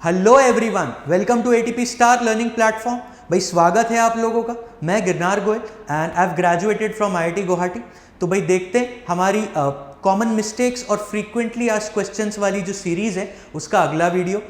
Hello everyone, welcome to ATP star learning platform. भाई स्वागत है आप लोगों का। मैं Girnar Goyal and I have graduated from IIT Guwahati. तो भाई देखते हैं हमारी कॉमन मिस्टेक्स और फ्रीक्वेंटली आस्क्ड क्वेश्चंस वाली जो सीरीज है उसका अगला वीडियो।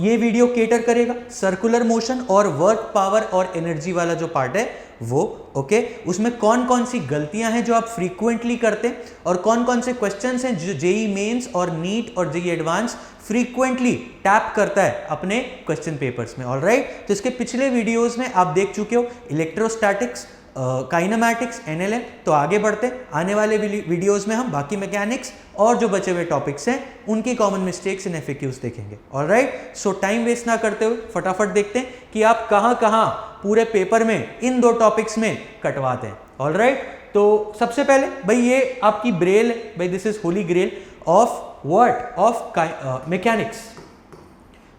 ये वीडियो केटर करेगा सर्कुलर मोशन और वर्क पावर और एनर्जी वाला जो पार्ट है वो। ओके, उसमें कौन कौन सी गलतियां हैं जो आप फ्रीक्वेंटली करते हैं और कौन कौन से क्वेश्चंस हैं जो जेई मेंस और नीट और जेई एडवांस फ्रीक्वेंटली टैप करता है अपने क्वेश्चन पेपर्स में। ऑलराइट, तो इसके पिछले वीडियोस में आप देख चुके हो इलेक्ट्रोस्टैटिक्स, काइनेमैटिक्स, एनएलएम। तो आगे बढ़ते आने वाले वीडियोस में हम बाकी मैकेनिक्स और जो बचे हुए टॉपिक्स हैं उनकी कॉमन मिस्टेक्स इन एफएक्यूज देखेंगे। ऑलराइट, सो टाइम वेस्ट ना करते हुए फटाफट देखते हैं कि आप कहां कहां पूरे पेपर में इन दो टॉपिक्स में कटवाते हैं। ऑलराइट, तो सबसे पहले भाई ये आपकी ब्रेल है भाई, this is holy grail of what, of mechanics.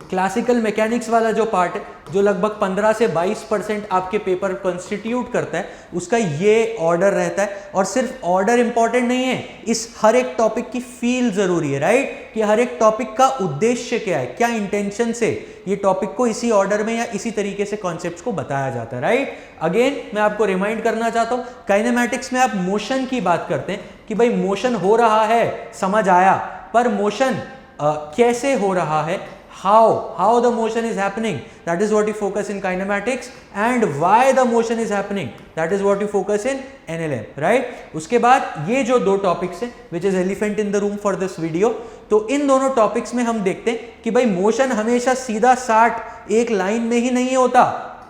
Classical mechanics वाला जो पार्ट है जो लगभग 15 से 22% आपके पेपर कंस्टिट्यूट करता है, उसका ये ऑर्डर रहता है। और सिर्फ ऑर्डर इंपॉर्टेंट नहीं है, इस हर एक टॉपिक की फील जरूरी है। राइट, कि हर एक टॉपिक का उद्देश्य क्या है, क्या इंटेंशन से ये टॉपिक को इसी ऑर्डर में या इसी तरीके से कॉन्सेप्ट्स को बताया जाता है। राइट, अगेन मैं आपको रिमाइंड करना चाहता हूं, काइनेमैटिक्स में आप मोशन की बात करते हैं कि भाई मोशन हो रहा है, समझ आया, पर मोशन कैसे हो रहा है, how the motion is happening, that is what you focus in kinematics, and why the motion is happening, that is what you focus in NLM. right, उसके बाद ये जो दो टॉपिक्स हैं which is elephant in the room for this video, तो इन दोनों topics में हम देखते हैं कि भाई मोशन हमेशा सीधा 60 एक लाइन में ही नहीं होता,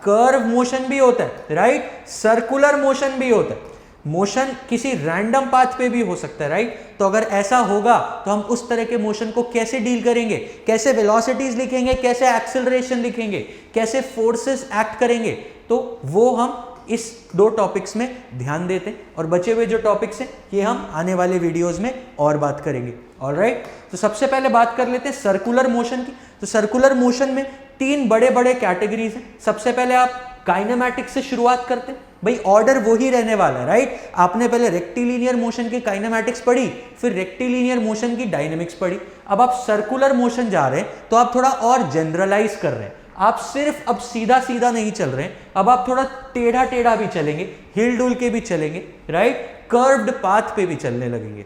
कर्व मोशन भी होता है। राइट, सर्कुलर मोशन भी होता है, मोशन किसी रैंडम पाथ पे भी हो सकता है। राइट, तो अगर ऐसा होगा तो हम उस तरह के मोशन को कैसे डील करेंगे, कैसे वेलोसिटीज लिखेंगे, कैसे एक्सेलरेशन लिखेंगे, कैसे फोर्सेस एक्ट करेंगे, तो वो हम इस दो टॉपिक्स में ध्यान देते हैं। और बचे हुए जो टॉपिक्स हैं ये हम आने वाले वीडियोस में और बात करेंगे। ऑलराइट, तो सबसे पहले बात कर लेते हैं सर्कुलर मोशन की। तो सर्कुलर मोशन में तीन बड़े बड़े कैटेगरीज हैं। सबसे पहले आप काइनेमैटिक्स से शुरुआत करते हैं। भाई ऑर्डर वही रहने वाला है। राइट, आपने पहले रेक्टिलिनियर मोशन की काइनेमैटिक्स पढ़ी, फिर रेक्टिलिनियर मोशन की डायनेमिक्स पढ़ी। अब आप सर्कुलर मोशन जा रहे हैं तो आप थोड़ा और जनरलाइज कर रहे हैं। आप सिर्फ अब सीधा सीधा नहीं चल रहे हैं, अब आप थोड़ा टेढ़ा टेढ़ा भी चलेंगे, हिल डुल के भी चलेंगे। राइट, कर्व्ड पाथ पे भी चलने लगेंगे।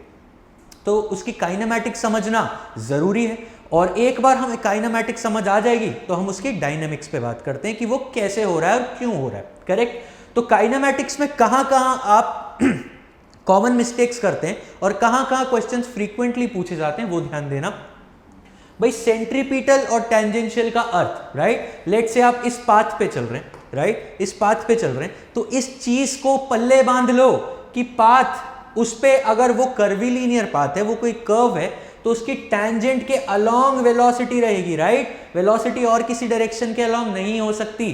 तो उसकी काइनेमैटिक्स समझना जरूरी है। और एक बार हमें काइनेमैटिक्स समझ आ जाएगी तो हम उसकी डायनेमिक्स पे बात करते हैं कि वो कैसे हो रहा है और क्यों हो रहा है। करेक्ट, तो काइनेमैटिक्स में कहां कहां आप कॉमन मिस्टेक्स करते हैं और कहां कहां क्वेश्चंस फ्रीक्वेंटली पूछे जाते हैं वो ध्यान देना। भाई सेंट्रीपिटल और टेंजेंशियल का अर्थ, राइट, लेट से आप इस पाथ पे चल रहे हैं, राइट, इस पाथ पे चल रहे हैं, तो इस चीज को पल्ले बांध लो कि पाथ उस पे अगर वो कर्वीलिनियर पाथ है, वो कोई कर्व है, तो उसकी टेंजेंट के अलोंग वेलोसिटी रहेगी। राइट, वेलोसिटी और किसी डायरेक्शन के अलोंग नहीं हो सकती,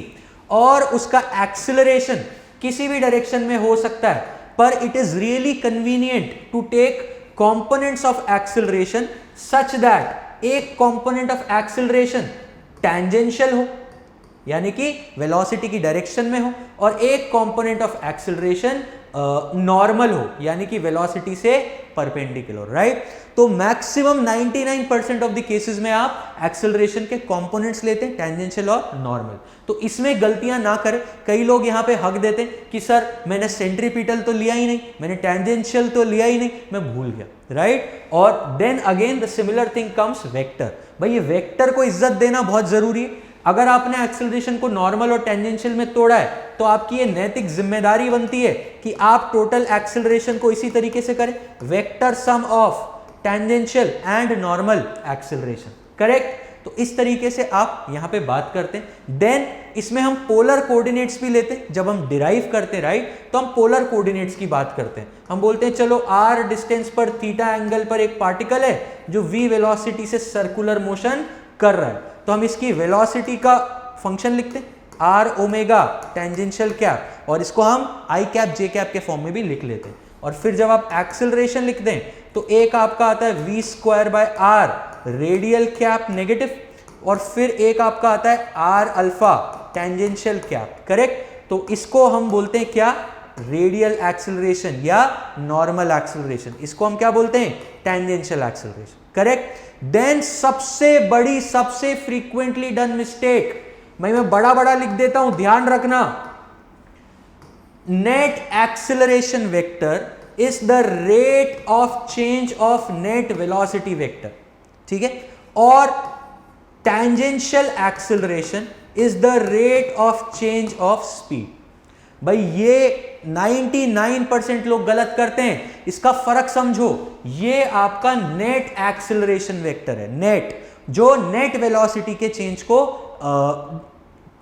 और उसका एक्सेलरेशन किसी भी डायरेक्शन में हो सकता है, पर it is really convenient to take components of acceleration such that एक कंपोनेंट ऑफ एक्सेलरेशन टेंजेंशियल हो यानी कि वेलोसिटी की डायरेक्शन में हो, और एक कंपोनेंट ऑफ एक्सेलरेशन नॉर्मल हो यानी कि वेलोसिटी से परपेंडिकुलर। राइट, तो मैक्सिमम 99% ऑफ द केसेस में आप एक्सेलरेशन के कंपोनेंट्स लेते हैं, टेंजेंशियल और नॉर्मल। तो इसमें गलतियां ना करें। कई लोग यहां पे हक देते हैं कि सर मैंने सेंट्रीपिटल तो लिया ही नहीं, मैंने टेंजेंशियल तो लिया ही नहीं, मैं भूल गया। राइट, और then again the similar thing comes vector. भाई ये वेक्टर को इज्जत देना बहुत जरूरी है। अगर आपने एक्सेलरेशन को नॉर्मल और टेंजेंशियल में तोड़ा है तो आपकी ये नैतिक जिम्मेदारी बनती है कि आप टोटल एक्सेलरेशन को इसी तरीके से करें, vector sum of tangential and normal acceleration. Correct, तो इस तरीके से आप यहां पे बात करते हैं। देन इसमें हम पोलर कोऑर्डिनेट्स भी लेते हैं। जब हम डिराइव करते हैं, राइट, तो हम पोलर कोऑर्डिनेट्स की बात करते हैं। हम बोलते हैं चलो r डिस्टेंस पर थीटा एंगल पर एक पार्टिकल है जो v वेलोसिटी से सर्कुलर मोशन कर रहा है, तो हम इसकी वेलोसिटी का फंक्शन लिखते हैं r ओमेगा टेंजेंशियल कैप, और इसको हम i कैप j कैप के फॉर्म में भी लिख लेते हैं। और फिर जब आप एक्सेलरेशन लिखते हैं तो एक आपका आता है v square by r radial cap negative, और फिर एक आपका आता है r alpha tangential cap. Correct, तो इसको हम बोलते हैं क्या, रेडियल एक्सेलरेशन या नॉर्मल एक्सेलरेशन। इसको हम क्या बोलते हैं, टेंजेंशियल एक्सेलरेशन। करेक्ट। देन सबसे बड़ी, सबसे फ्रीक्वेंटली डन मिस्टेक, मैं बड़ा बड़ा लिख देता हूं, ध्यान रखना, net acceleration vector is the rate of change of net velocity vector, ठीक है, और tangential acceleration is the rate of change of speed. भाई ये 99% लोग गलत करते हैं, इसका फर्क समझो। ये आपका नेट एक्सेलरेशन वेक्टर है, नेट, जो नेट वेलोसिटी के चेंज को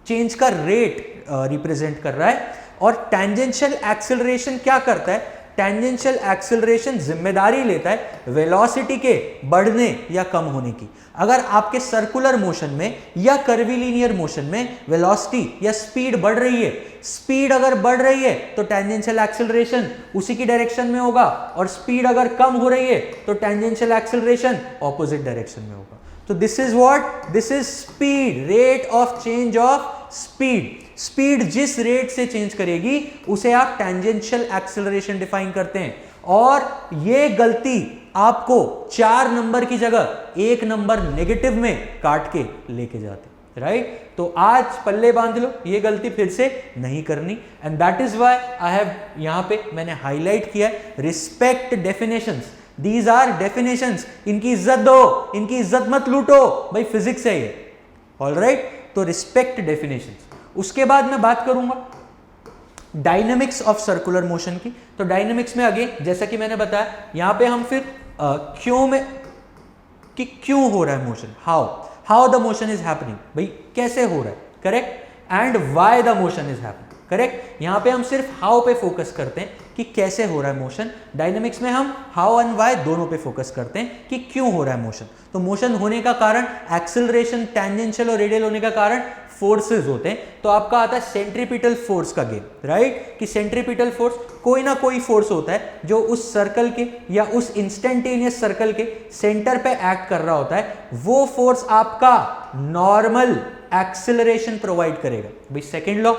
चेंज का रेट रिप्रेजेंट कर रहा है। और टेंजेंशियल एक्सेलरेशन क्या करता है? टेंजेंशियल एक्सेलरेशन जिम्मेदारी लेता है वेलोसिटी के बढ़ने या कम होने की। अगर आपके सर्कुलर मोशन में या कर्वीलिनियर मोशन में वेलोसिटी या स्पीड बढ़ रही है, स्पीड अगर बढ़ रही है तो टेंजेंशियल एक्सेलरेशन उसी की डायरेक्शन में होगा, और स्पीड अगर कम हो रही है तो टेंजेंशियल एक्सेलरेशन ऑपोजिट डायरेक्शन में होगा। तो this is what? This is speed, rate of change of speed. Speed जिस रेट से चेंज करेगी उसे आप टेंजेंशियल एक्सेलरेशन डिफाइन करते हैं। और ये गलती आपको 4 नंबर की जगह 1 नंबर नेगेटिव में काट के लेके जाते, राइट? तो आज पल्ले बांध लो, ये गलती फिर से नहीं करनी। And that is why I have यहां पे मैंने हाईलाइट किया है, respect definitions. These are definitions, इनकी इज्जत दो, इनकी इज्जत मत लूटो, भाई फिजिक्स है ये, ऑलराइट? तो रिस्पेक्ट डेफिनेशंस। उसके बाद मैं बात करूंगा डायनेमिक्स ऑफ सर्कुलर मोशन की। तो डायनेमिक्स में अगेन जैसा कि मैंने बताया, यहां पे हम फिर क्यों में कि क्यों हो रहा है motion, how the motion is happening, भाई कैसे हो रहा है, correct, and why the motion is happening, correct. यहां पे हम सिर्फ हाउ पे फोकस करते हैं कि कैसे हो रहा है मोशन। डायनेमिक्स में हम हाउ एंड व्हाई दोनों पे फोकस करते हैं कि क्यों हो रहा है मोशन। तो मोशन होने का कारण एक्सेलरेशन, टेंजेंशियल और रेडियल होने का कारण फोर्सेस होते हैं। तो आपका आता है सेंट्रीपिटल फोर्स का गेम, राइट? कि सेंट्रीपिटल फोर्स कोई ना कोई फोर्स होता है जो उस सर्कल के या उस इंस्टेंटेनियस सर्कल के सेंटर पे एक्ट कर रहा होता है। वो फोर्स आपका नॉर्मल एक्सेलरेशन प्रोवाइड करेगा। भाई सेकेंड लॉ,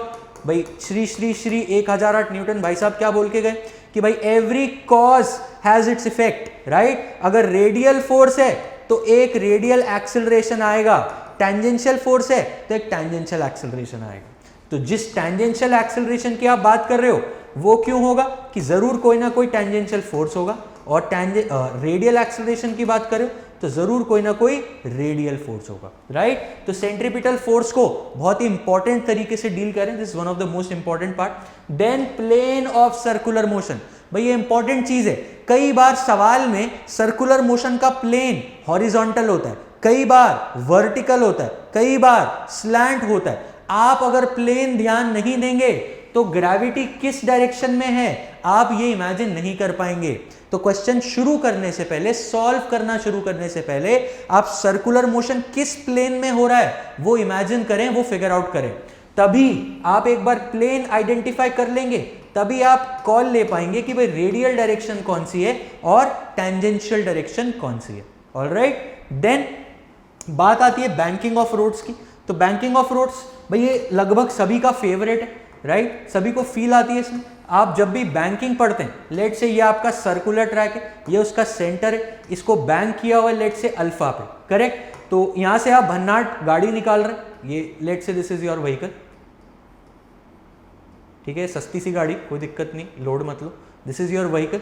भाई श्री 1008 न्यूटन भाई साहब क्या बोल के गए कि भाई every cause has its effect, right? अगर रेडियल फोर्स है तो एक रेडियल एक्सेलरेशन आएगा, टेंजेंशियल फोर्स है तो एक टेंजेंशियल एक्सेलरेशन आएगा। तो जिस टेंजेंशियल एक्सेलरेशन की आप बात कर रहे हो वो क्यों होगा? कि जरूर कोई ना कोई टेंजेंशियल फोर्स होगा। और रेडियल एक्सेलरेशन की बात करें तो जरूर कोई ना कोई रेडियल फोर्स होगा, राइट? तो सेंट्रीपिटल फोर्स को बहुत ही इंपॉर्टेंट तरीके से डील करें, this is one of the most important part. Then plane of circular motion, भाई ये इंपॉर्टेंट चीज है। कई बार सवाल में सर्कुलर मोशन का प्लेन हॉरिजॉन्टल होता है, कई बार वर्टिकल होता है, कई बार स्लैंट होता है। आप अगर प्लेन ध्यान नहीं देंगे तो ग्रेविटी किस डायरेक्शन में है आप ये इमेजिन नहीं कर पाएंगे। तो क्वेश्चन शुरू करने से पहले, सॉल्व करना शुरू करने से पहले आप सर्कुलर मोशन किस प्लेन में हो रहा है वो इमेजिन करें, वो फिगर आउट करें। तभी आप एक बार प्लेन आइडेंटिफाई कर लेंगे, तभी आप कॉल ले पाएंगे कि भाई रेडियल डायरेक्शन कौन सी है और टेंजेंशियल डायरेक्शन कौन सी है, ऑलराइट? देन बात आती है बैंकिंग ऑफ रोड्स की। तो बैंकिंग ऑफ रोड्स भाई ये लगभग सभी का फेवरेट है, राइट? सभी को फील आती है इसमें। आप जब भी बैंकिंग पढ़ते हैं, लेट से ये आपका सर्कुलर ट्रैक है, ये उसका सेंटर है, इसको बैंक किया हुआ है लेट से अल्फा पे, करेक्ट? तो यहां से आप भन्नाट गाड़ी निकाल रहे हैं, ये लेट से दिस इज योर व्हीकल, ठीक है, सस्ती सी गाड़ी, कोई दिक्कत नहीं, लोड मत लो, दिस इज योर व्हीकल।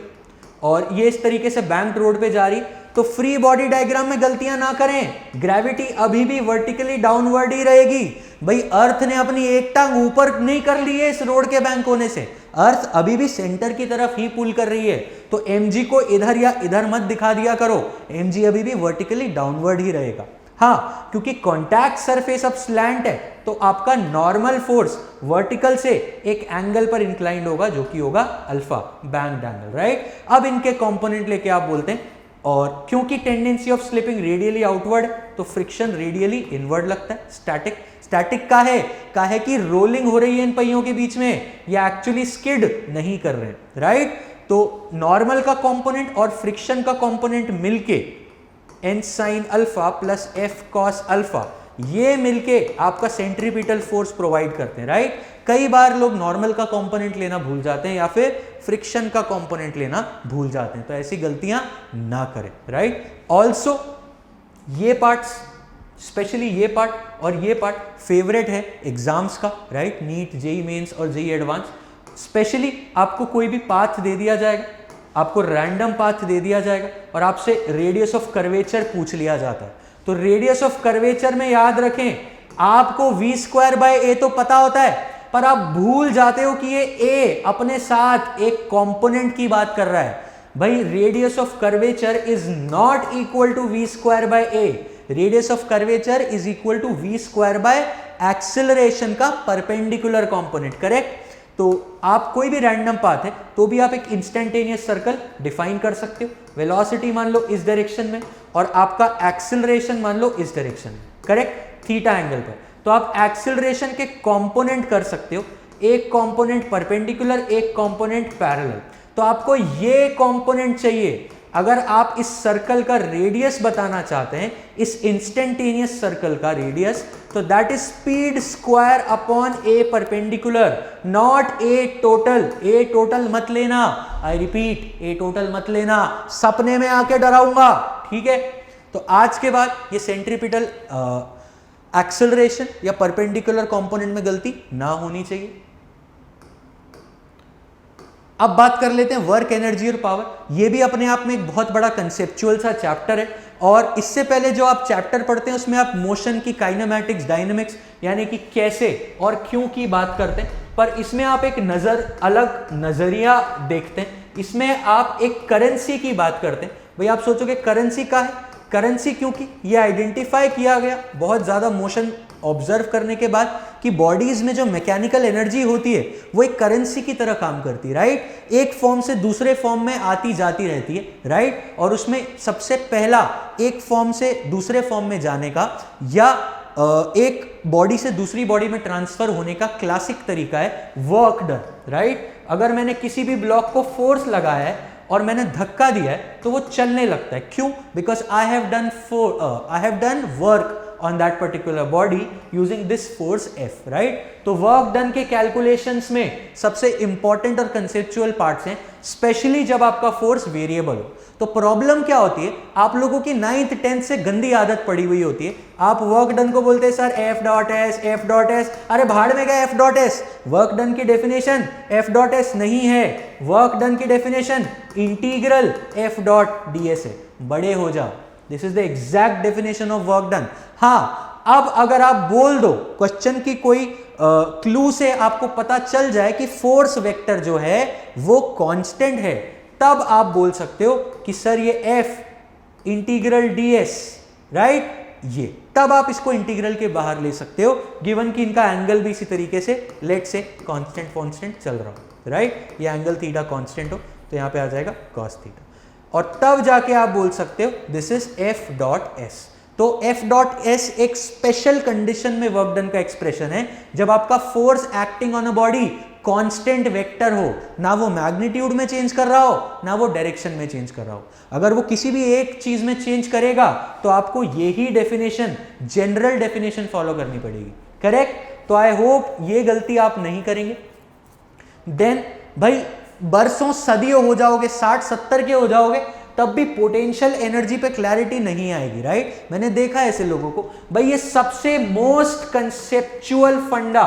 और ये इस तरीके से बैंक रोड पे जा रही है। तो फ्री बॉडी डायग्राम में गलतियां ना करें, ग्रेविटी अभी भी वर्टिकली डाउनवर्ड ही रहेगी। भाई अर्थ ने अपनी एक टांग ऊपर नहीं कर ली है इस रोड के बैंक होने से, अर्थ अभी भी सेंटर की तरफ ही पुल कर रही है। तो mg को इधर या इधर मत दिखा दिया करो, mg अभी भी वर्टिकली डाउनवर्ड ही रहेगा। हाँ, क्योंकि कॉन्टैक्ट सरफेस अब स्लैंट है तो आपका नॉर्मल फोर्स वर्टिकल से एक एंगल पर इंक्लाइंड होगा जो कि होगा अल्फा, बैंक्ड एंगल, राइट? अब इनके कंपोनेंट लेके आप बोलते हैं, और क्योंकि tendency of slipping radially outward तो फ्रिक्शन रेडियली इनवर्ड लगता है। स्टैटिक का है कि रोलिंग हो रही है इन पहियों के बीच में, या एक्चुअली स्किड नहीं कर रहे हैं, राइट? तो नॉर्मल का कंपोनेंट और फ्रिक्शन का कंपोनेंट मिलके n sin alpha plus f cos alpha, ये मिलके आपका सेंट्रीपिटल फोर्स प्रोवाइड करते हैं, राइट। कई बार लोग नॉर्मल का कंपोनेंट लेना भूल जाते हैं या फिर फ्रिक्शन का कंपोनेंट लेना भूल जाते हैं, तो ऐसी गलतियां ना करें, राइट। ऑल्सो ये पार्ट्स, स्पेशली ये पार्ट और ये पार्ट फेवरेट है एग्जाम्स का, राइट। नीट, जेई मेंस और जेई एडवांस, स्पेशली आपको कोई भी पाथ दे दिया जाएगा, आपको रैंडम पाथ दे दिया जाएगा और आपसे रेडियस ऑफ कर्वेचर पूछ लिया जाता है। तो रेडियस ऑफ कर्वेचर में याद रखें, आपको v²/a तो पता होता है, पर आप भूल जाते हो कि ये a अपने साथ एक कंपोनेंट की बात कर रहा है। भाई radius of curvature is not equal to v²/a, radius of curvature is equal to v² acceleration का परपेंडिकुलर कंपोनेंट, करेक्ट। तो आप कोई भी रैंडम पाथ है तो भी आप एक इंस्टेंटेनियस सर्कल डिफाइन कर सकते हो। वेलोसिटी मान लो इस डायरेक्शन में और आपका एक्सेलरेशन मान लो इस डायरेक्शन में, करेक्ट, थीटा एंगल पर। तो आप एक्सेलरेशन के कंपोनेंट कर सकते हो, एक कंपोनेंट परपेंडिकुलर, एक कंपोनेंट पैरेलल। तो आपको ये कंपोनेंट चाहिए अगर आप इस सर्कल का रेडियस बताना चाहते हैं, इस इंस्टेंटेनियस सर्कल का रेडियस, तो that is speed square upon A perpendicular, not a total. A total मत लेना, आई रिपीट, ए टोटल मत लेना, सपने में आके डराऊंगा, ठीक है। तो आज के बाद ये सेंट्रीपिटल एक्सेलरेशन या परपेंडिकुलर कंपोनेंट में गलती ना होनी चाहिए। अब बात कर लेते हैं वर्क, एनर्जी और पावर। ये भी अपने आप में एक बहुत बड़ा कंसेप्चुअल सा चैप्टर है और इससे पहले जो आप चैप्टर पढ़ते हैं उसमें आप मोशन की काइनेमैटिक्स, डायनेमिक्स यानी कि कैसे और क्यों की बात करते हैं, पर इसमें आप एक अलग नजरिया देखते हैं। इसमें आप एक करेंसी की बात करते हैं। भाई आप सोचोगे करेंसी का है, करेंसी क्योंकि ये आइडेंटिफाई किया गया बहुत ज़्यादा मोशन ऑब्जर्व करने के बाद कि बॉडीज में जो मैकेनिकल एनर्जी होती है वो एक करेंसी की तरह काम करती है, राइट। एक फॉर्म से दूसरे फॉर्म में आती जाती रहती है, राइट। और उसमें सबसे पहला एक फॉर्म से दूसरे फॉर्म में जाने का या एक बॉडी से दूसरी बॉडी में ट्रांसफर होने का क्लासिक तरीका है वर्क डन, राइट। अगर मैंने किसी भी ब्लॉक को फोर्स लगाया है और मैंने धक्का दिया है तो वो चलने लगता है, क्यों? Because I have done work on that particular body using this force F, right? तो वर्क डन के कैलकुलेशंस में सबसे इंपॉर्टेंट और कंसेप्चुअल पार्ट्स हैं, स्पेशली जब आपका फोर्स वेरिएबल हो। तो प्रॉब्लम क्या होती है, आप लोगों की 9th 10th से गंदी आदत पड़ी हुई होती है। आप वर्क डन को बोलते हैं सर F.S, अरे भाड़ में गया F.S। वर्क डन की डेफिनेशन F.S नहीं है, वर्क डन की डेफिनेशन इंटीग्रल F.ds है। बड़े हो जाओ, this is the exact definition of work done. हाँ, अब अगर आप बोल दो क्वेश्चन की कोई क्लू से आपको पता चल जाए कि फोर्स वेक्टर जो है वो कांस्टेंट है, तब आप बोल सकते हो कि सर ये F इंटीग्रल ds, राइट। ये तब आप इसको इंटीग्रल के बाहर ले सकते हो, गिवन कि इनका एंगल भी इसी तरीके से लेट से कांस्टेंट चल रहा हो, राइट। ये एंगल थीटा कांस्टेंट हो तो यहां पे आ जाएगा cos थीटा, और तब जाके आप बोल सकते हो दिस इज F.S। तो F.S एक स्पेशल कंडीशन में वर्क डन का एक्सप्रेशन है जब आपका force acting on a body constant vector हो, ना वो मैग्नीट्यूड में चेंज कर रहा हो ना वो डायरेक्शन में चेंज कर रहा हो। अगर वो किसी भी एक चीज में चेंज करेगा तो आपको यही डेफिनेशन, जनरल डेफिनेशन फॉलो करनी पड़ेगी, करेक्ट। तो आई होप ये गलती आप नहीं करेंगे। देन भाई बरसों सदियों हो जाओगे, 60-70 के हो जाओगे, तब भी पोटेंशियल एनर्जी पे क्लैरिटी नहीं आएगी, राइट। मैंने देखा है ऐसे लोगों को। भाई ये सबसे मोस्ट कंसेप्चुअल फंडा,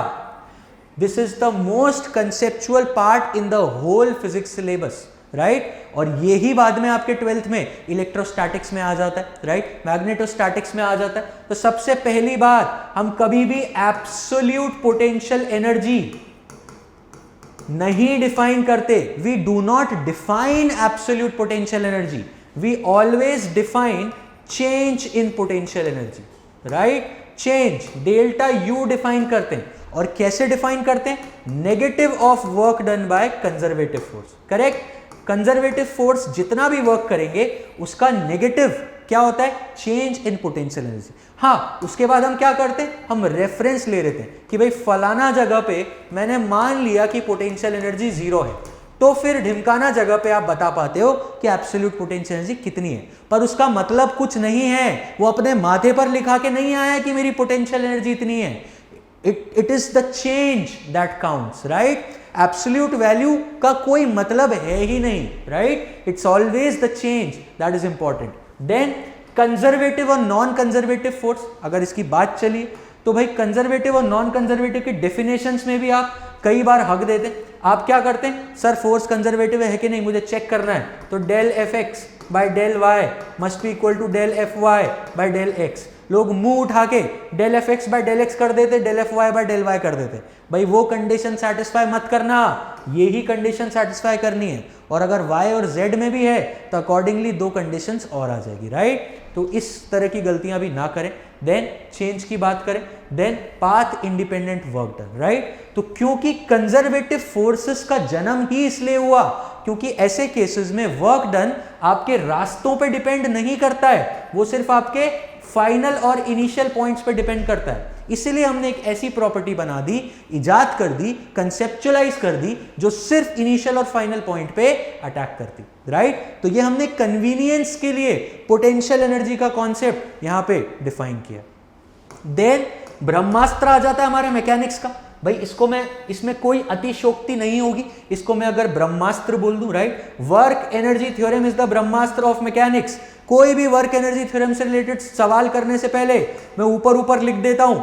this is the most conceptual part in the whole physics syllabus, right. और यही बाद में आपके 12th में इलेक्ट्रोस्टैटिक्स में आ जाता है, राइट, मैग्नेटोस्टैटिक्स में आ जाता है। तो सबसे पहली बात, हम कभी भी एब्सोल्यूट पोटेंशियल एनर्जी नहीं डिफाइन करते। We do not define absolute potential energy, we always define change in potential energy, right. Change delta U define करते हैं, और कैसे डिफाइन करते हैं? Negative of work done by conservative force, correct. Conservative force जितना भी work करेंगे उसका नेगेटिव क्या होता है? Change in potential energy. हाँ, उसके बाद हम क्या करते हैं? हम रेफरेंस ले लेते हैं कि भाई फलाना जगह पे मैंने मान लिया कि पोटेंशियल एनर्जी 0 है, तो फिर ढिमकाना जगह पे आप बता पाते हो कि एब्सोल्यूट पोटेंशियल एनर्जी कितनी है, पर उसका मतलब कुछ नहीं है, वो अपने माथे पर लिखा के नहीं आया कि मेरी पोटेंशियल एनर्जी इतनी है। It is the change that counts, right. Absolute value का कोई मतलब है ही नहीं, right. It's always the change that is important. Then conservative और नॉन कंजर्वेटिव फोर्स, अगर इसकी बात चली तो भाई कंजर्वेटिव और नॉन कंजर्वेटिव की डेफिनेशंस में भी आप कई बार हक देते हैं। आप क्या करते हैं, सर फोर्स कंजर्वेटिव है कि नहीं मुझे चेक करना है, तो del F X by del Y must be equal to del F Y by del X. लोग मुंह उठा के del F X by del X कर देते, del F Y by del Y कर देते। भाई वो कंडीशन सेटिस्फाई मत करना, यही कंडीशन सेटिस्फाई करनी है। और अगर y और z में भी है तो अकॉर्डिंगली दो कंडीशंस और आ जाएगी, राइट। तो इस तरह की गलतियां भी ना करें। देन चेंज की बात करें, then path independent work done, right. तो क्योंकि कंजर्वेटिव फोर्सेस का जन्म ही इसलिए हुआ क्योंकि ऐसे केसेस में वर्क डन आपके रास्तों पे डिपेंड नहीं करता है, वो सिर्फ आपके फाइनल और इनिशियल पॉइंट्स पे डिपेंड करता है। इसीलिए हमने एक ऐसी प्रॉपर्टी बना दी, इजाद कर दी, कंसेप्चुअलाइज कर दी, जो सिर्फ इनिशियल और फाइनल पॉइंट पे अटैक करती, राइट। तो ये हमने कन्वीनियंस के लिए पोटेंशियल एनर्जी का कॉन्सेप्ट यहां पे डिफाइन किया। देन ब्रह्मास्त्र आ जाता है हमारे मैकेनिक्स का। भाई इसमें कोई अतिशोक्ति नहीं होगी, इसको मैं अगर ब्रह्मास्त्र बोल दूं, right. Work energy theorem is the Brahmastra of mechanics. कोई भी वर्क एनर्जी थ्योरम से रिलेटेड सवाल करने से पहले मैं ऊपर लिख देता हूं,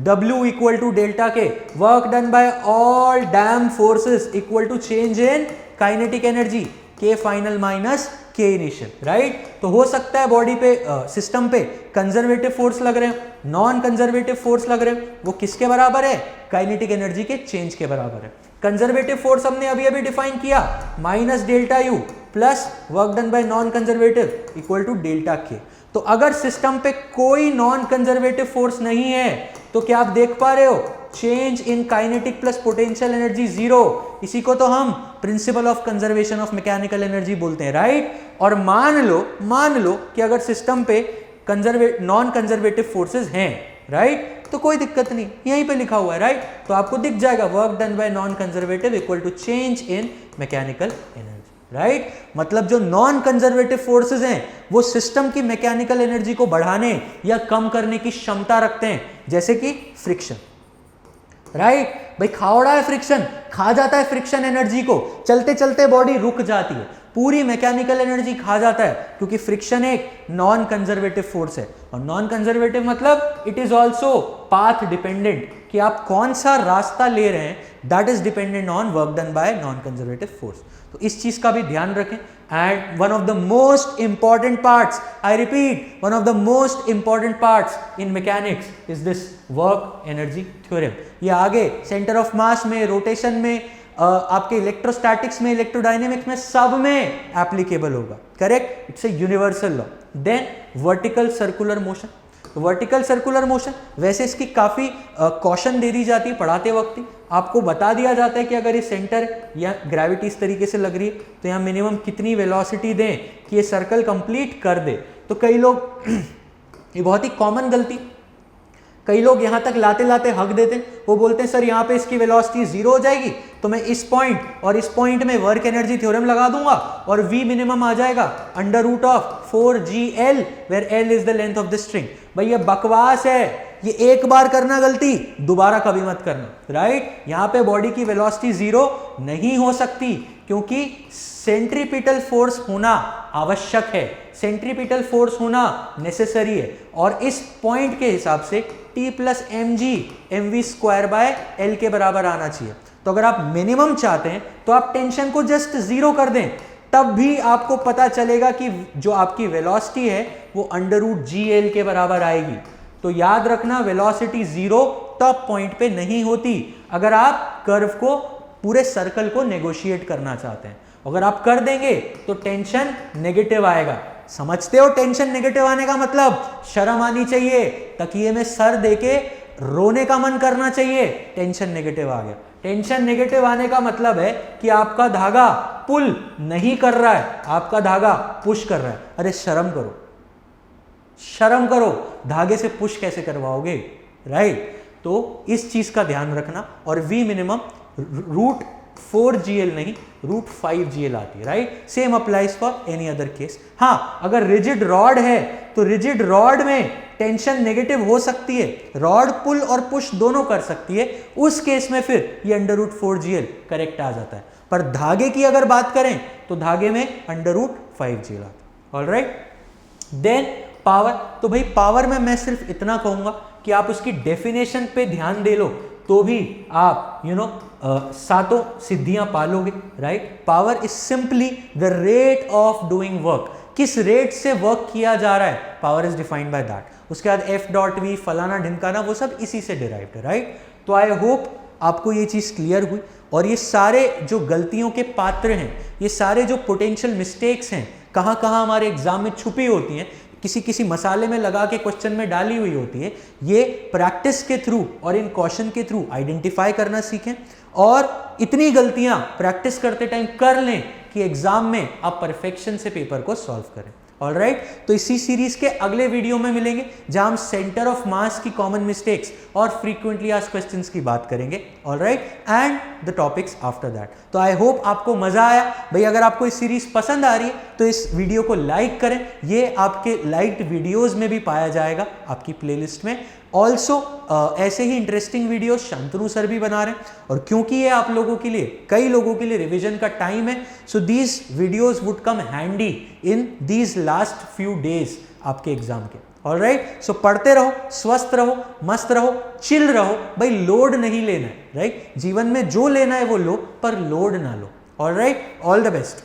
W equal to delta K, work done by all the forces equal to change in kinetic energy, K final minus K initial, right. तो हो सकता है बॉडी पे सिस्टम पे कंजर्वेटिव फोर्स लग रहे हैं, नॉन कंजर्वेटिव फोर्स लग रहे हैं, वो किसके बराबर है, काइनेटिक एनर्जी के चेंज के बराबर है। कंजर्वेटिव फोर्स हमने अभी डिफाइन किया, minus delta U plus work done by non conservative equal to delta K. तो अगर सिस्टम पे कोई नॉन कंजर्वेटिव फोर्स नहीं है तो क्या आप देख पा रहे हो, change in kinetic plus potential energy zero. इसी को तो हम principle of conservation of mechanical energy बोलते हैं, राइट। और मान लो कि अगर सिस्टम पे नॉन कंजर्वेटिव फोर्सेस हैं, राइट, तो कोई दिक्कत नहीं, यहीं पे लिखा हुआ है, राइट। तो आपको दिख जाएगा work done by non conservative equal to change in mechanical energy, right. मतलब जो नॉन कंजर्वेटिव फोर्सेस हैं वो सिस्टम की मैकेनिकल एनर्जी को बढ़ाने या कम करने की क्षमता रखते हैं, जैसे कि फ्रिक्शन, राइट। भाई खावड़ा है फ्रिक्शन, खा जाता है फ्रिक्शन एनर्जी को, चलते चलते बॉडी रुक जाती है, पूरी मैकेनिकल एनर्जी खा जाता है, क्योंकि फ्रिक्शन एक नॉन कंजर्वेटिव फोर्स है। और नॉन कंजर्वेटिव मतलब it is also path dependent, कि आप कौन सा रास्ता ले रहे हैं, that is dependent on work done by non conservative force. तो इस चीज का भी ध्यान रखें। And one of the most important parts, I repeat, one of the most important parts in mechanics is this work energy theorem. ये आगे centre of mass में, रोटेशन में, आपके इलेक्ट्रोस्टैटिक्स में, इलेक्ट्रोडायनेमिक्स में, सब में एप्लीकेबल होगा, correct. It's a universal law. Then vertical circular motion. तो वर्टिकल सर्कुलर मोशन, वैसे इसकी काफी कॉशन दे दी जाती है पढ़ाते वक्त ही, आपको बता दिया जाता है कि अगर ये सेंटर या ग्रेविटी इस तरीके से लग रही है तो यहाँ मिनिमम कितनी वेलोसिटी दें कि ये सर्कल कंप्लीट कर दे। तो कई लोग ये बहुत ही कॉमन गलती, कई लोग यहाँ तक लाते लाते हक देते हैं, वो बोलते हैं सर यहाँ पे इसकी वेलोसिटी जीरो हो जाएगी तो मैं इस पॉइंट और इस पॉइंट में वर्क एनर्जी थ्योरम लगा दूंगा और V मिनिमम आ जाएगा under root of 4GL where L is the length of the string. भाई ये बकवास है, ये एक बार करना गलती, दोबारा कभी मत करना, राइट। यहाँ पे बॉडी की वेलोसिटी जीरो नहीं हो सकती क्योंकि सेंट्रीपिटल फोर्स होना आवश्यक है, सेंट्रीपिटल फोर्स होना नेसेसरी है। और इस पॉइंट के हिसाब से T plus mg mv square by L के बराबर आना चाहिए। तो अगर आप मिनिमम चाहते हैं तो आप टेंशन को जस्ट जीरो कर दें, तब भी आपको पता चलेगा कि जो आपकी वेलोसिटी है वो अंडर रूट GL के बराबर आएगी। तो याद रखना, वेलोसिटी जीरो टॉप पॉइंट पे नहीं होती अगर आप कर्व को, पूरे सर्कल को नेगोशिएट करना चाहते हैं। अगर आप कर देंगे तो टेंशन नेगेटिव आएगा। समझते हो टेंशन नेगेटिव आने का मतलब? शर्म आनी चाहिए, तकिए में सर देके रोने का मन करना चाहिए, टेंशन नेगेटिव आ गया। टेंशन नेगेटिव आने का मतलब है कि आपका धागा पुल नहीं कर रहा है, आपका धागा पुश कर रहा है। अरे शर्म करो, शर्म करो, धागे से पुश कैसे करवाओगे, राइट। तो इस चीज का ध्यान रखना। और V मिनिमम रूट 4gl नहीं √5gl आती है, right. Same applies for any other case. हाँ, अगर रिजिड रॉड है तो रिजिड रॉड में टेंशन नेगेटिव हो सकती है, रॉड पुल और पुश दोनों कर सकती है, उस केस में फिर ये √4gl करेक्ट आ जाता है। पर धागे की अगर बात करें तो धागे में √5gl आता है। Alright, then power. तो भाई पावर में मैं सिर्फ इतना कहूंगा कि आप उसकी डेफिनेशन पे ध्यान दे लो तो भी आप सातों सिद्धियां पालोगे, right. Power is simply the rate of doing work, किस रेट से वर्क किया जा रहा है, power is defined by that. उसके बाद F.V फलाना ढिमकाना वो सब इसी से डिराइव्ड है, राइट। तो आई होप आपको ये चीज क्लियर हुई। और ये सारे जो गलतियों के पात्र हैं, ये सारे जो पोटेंशियल मिस्टेक्स हैं, कहाँ कहाँ हमारे एग्जाम में छुपी होती हैं, किसी किसी मसाले में लगा के क्वेश्चन में डाली हुई होती है, ये प्रैक्टिस के थ्रू और इन क्वेश्चन के थ्रू आइडेंटिफाई करना सीखें और इतनी गलतियां प्रैक्टिस करते टाइम कर लें कि एग्जाम में आप परफेक्शन से पेपर को सॉल्व करें। ऑलराइट, तो इसी सीरीज के अगले वीडियो में मिलेंगे जहां हम सेंटर ऑफ मास की कॉमन मिस्टेक्स और फ्रीक्वेंटली आस्क्ड क्वेश्चंस की बात करेंगे। Alright, and the topics after that. तो आई होप आपको मजा आया। भाई अगर आपको इस सीरीज पसंद आ रही है तो इस वीडियो को लाइक करें, ये आपके लाइक्ड वीडियोज में भी पाया जाएगा आपकी प्लेलिस्ट में। ऑल्सो ऐसे ही इंटरेस्टिंग वीडियोस शांतनु सर भी बना रहे हैं, और क्योंकि ये आप लोगों के लिए, कई लोगों के लिए रिवीजन का टाइम है, so these videos would come handy in these last few days आपके एग्जाम के। ऑलराइट, सो पढ़ते रहो, स्वस्थ रहो, मस्त रहो, चिल रहो। भाई लोड नहीं लेना है, राइट। जीवन में जो लेना है वो लो, पर लोड ना लो। Alright, all the best.